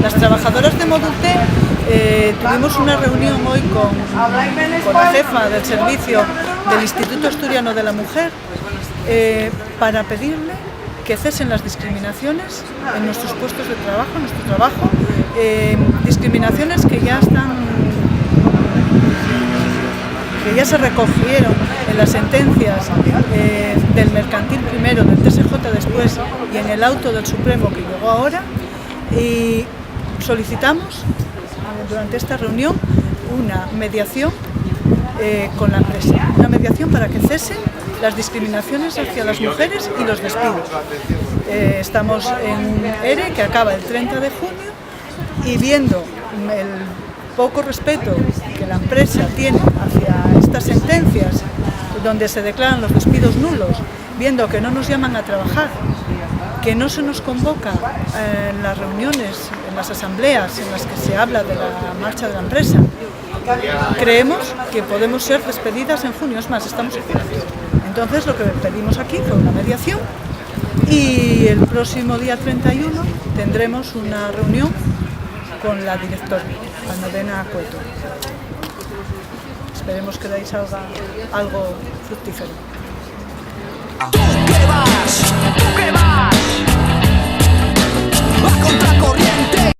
Las trabajadoras de Modute tuvimos una reunión hoy con la jefa del servicio del Instituto Asturiano de la Mujer para pedirle que cesen las discriminaciones en nuestros puestos de trabajo, en nuestro trabajo, discriminaciones que ya se recogieron en las sentencias del Mercantil primero, del TSJ después y en el auto del Supremo que llegó ahora, y solicitamos durante esta reunión una mediación con la empresa, una mediación para que cesen las discriminaciones hacia las mujeres y los despidos. Estamos en un ERE que acaba el 30 de junio y viendo el poco respeto que la empresa tiene hacia estas sentencias donde se declaran los despidos nulos, viendo que no nos llaman a trabajar, que no se nos convoca en las reuniones, en las asambleas en las que se habla de la marcha de la empresa, creemos que podemos ser despedidas en junio. Es más, estamos esperando. Entonces lo que pedimos aquí fue una mediación y el próximo día 31 tendremos una reunión con la directora, Almudena Cueto. Esperemos que de ahí salga algo fructífero. ¿Tú qué vas? ¿Tú qué vas? Va contra corriente.